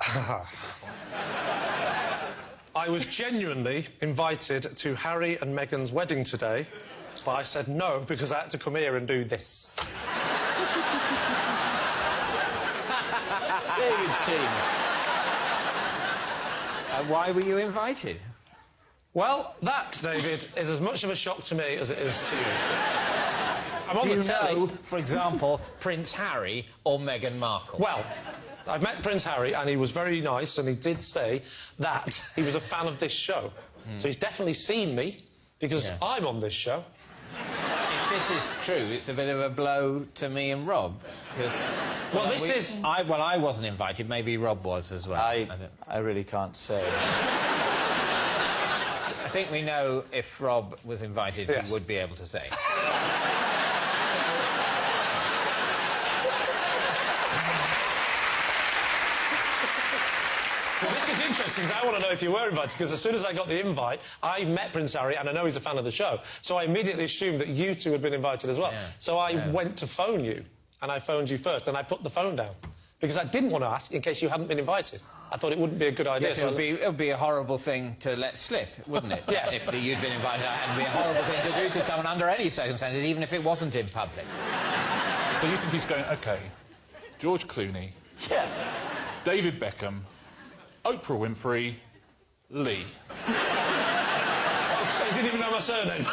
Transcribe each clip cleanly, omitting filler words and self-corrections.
I was genuinely invited to Harry and Meghan's wedding today, but I said no because I had to come here and do this. David's team. Why were you invited? Well, that, David, is as much of a shock to me as it is to you. I'm on the telly. Know, for example, Prince Harry or Meghan Markle? Well, I've met Prince Harry and he was very nice and he did say that he was a fan of this show. So he's definitely seen me because I'm on this show. If this is true, it's a bit of a blow to me and Rob. Well, this is... I wasn't invited. Maybe Rob was as well. I really can't say. I think we know if Rob was invited, yes. he would be able to say. Well, this is interesting because I want to know if you were invited, because as soon as I got the invite, I met Prince Harry and I know he's a fan of the show, so I immediately assumed that you two had been invited as well. Yeah. So I went to phone you, and I phoned you first, and I put the phone down, because I didn't want to ask in case you hadn't been invited. I thought it wouldn't be a good idea. Yes, it would be a horrible thing to let slip, wouldn't it? Yes. If you'd been invited, it would be a horrible thing to do to someone under any circumstances, even if it wasn't in public. So you think he's going, OK, George Clooney, David Beckham, Oprah Winfrey, Lee. He didn't even know my surname.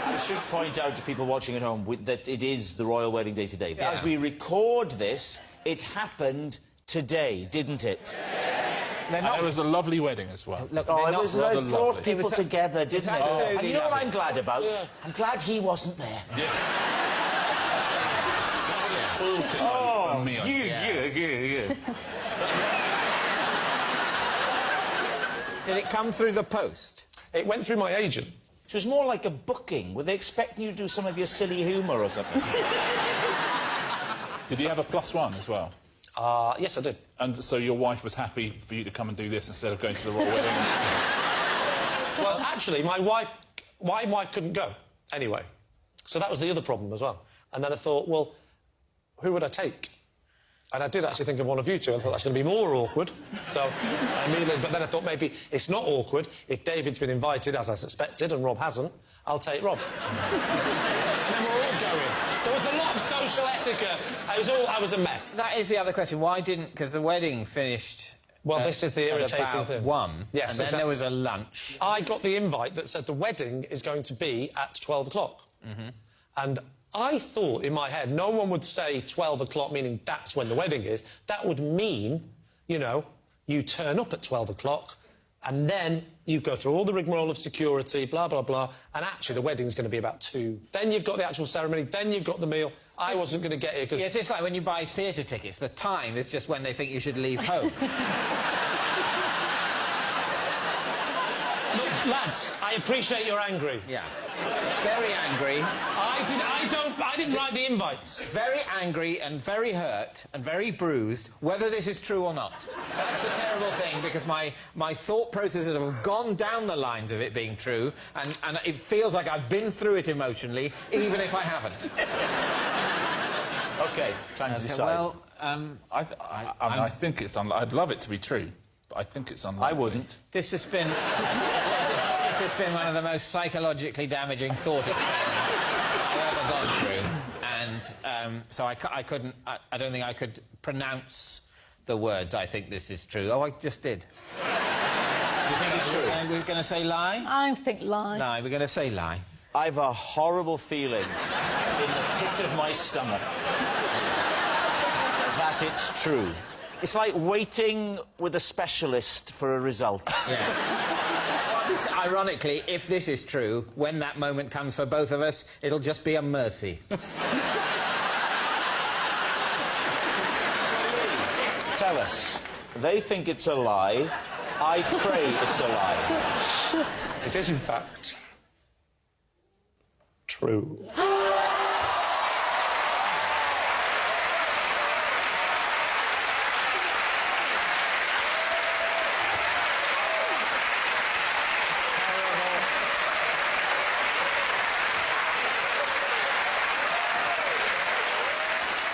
I should point out to people watching at home that it is the royal wedding day today. But as we record this, it happened today, didn't it? And it was a lovely wedding as well. Look, Oh, it was rather brought lovely. people together, didn't it? And you know what lovely. I'm glad about? I'm glad he wasn't there. Yes. Oh, me, you. Did it come through the post? It went through my agent. It was more like a booking. Were they expecting you to do some of your silly humour or something? Did you have a +1 as well? Yes, I did. And so your wife was happy for you to come and do this instead of going to the royal wedding? Well, actually, my wife couldn't go anyway. So that was the other problem as well. And then I thought, well, who would I take? And I did actually think of one of you two. I thought that's going to be more awkward. So I immediately... But then I thought maybe it's not awkward. If David's been invited, as I suspected, and Rob hasn't, I'll take Rob. And then we're all going. There was a lot of social etiquette. I was a mess. That is the other question. Why didn't... Because the wedding finished... Well, this is the irritating about thing. 1. Yes, and then there was a lunch. I got the invite that said the wedding is going to be at 12 o'clock. And I thought in my head, no one would say 12 o'clock, meaning that's when the wedding is. That would mean, you know, you turn up at 12 o'clock and then you go through all the rigmarole of security, blah, blah, blah, and actually the wedding's going to be about 2. Then you've got the actual ceremony, then you've got the meal. I wasn't going to get here because... Yes, it's like when you buy theatre tickets. The time is just when they think you should leave home. Look, lads, I appreciate you're angry. Yeah. Very angry. I didn't write the invites. Very angry and very hurt and very bruised, whether this is true or not. That's the terrible thing, because my thought processes have gone down the lines of it being true, and it feels like I've been through it emotionally, even if I haven't. OK, time to decide. Well, I think it's unlikely. I'd love it to be true, but I think it's unlikely. I wouldn't. this has been one of the most psychologically damaging thought experiments I've ever gone through, and so I couldn't. I don't think I could pronounce the words. I think this is true. Oh, I just did. You think it's true? We're going to say lie. I think lie. Lie. We're going to say lie. I've a horrible feeling in the pit of my stomach that it's true. It's like waiting with a specialist for a result. Yeah. Ironically, if this is true, when that moment comes for both of us, it'll just be a mercy. Tell us. They think it's a lie. I pray it's a lie. It is, in fact, true.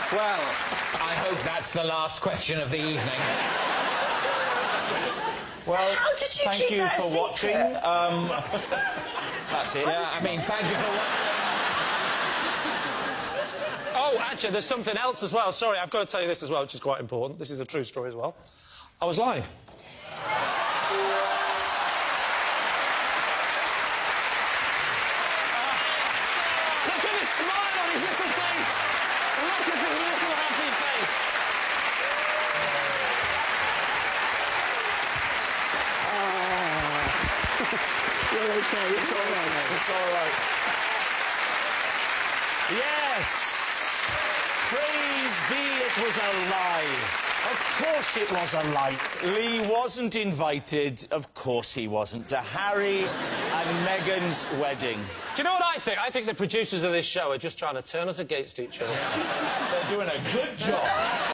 Well, I hope that's the last question of the evening. Well, how did you thank keep you that for secret? watching. That's it. Yeah, I mean, thank you for watching. Oh, actually, there's something else as well. Sorry, I've got to tell you this as well, which is quite important. This is a true story as well. I was lying. Look at his smile on his little face. Look at his little happy face. You're okay, it's all right. It's all right. Yes! Praise be, it was a lie. Of course it was a lie. Lee wasn't invited, of course he wasn't, to Harry and Meghan's wedding. Do you know what I think? I think the producers of this show are just trying to turn us against each other. They're doing a good job.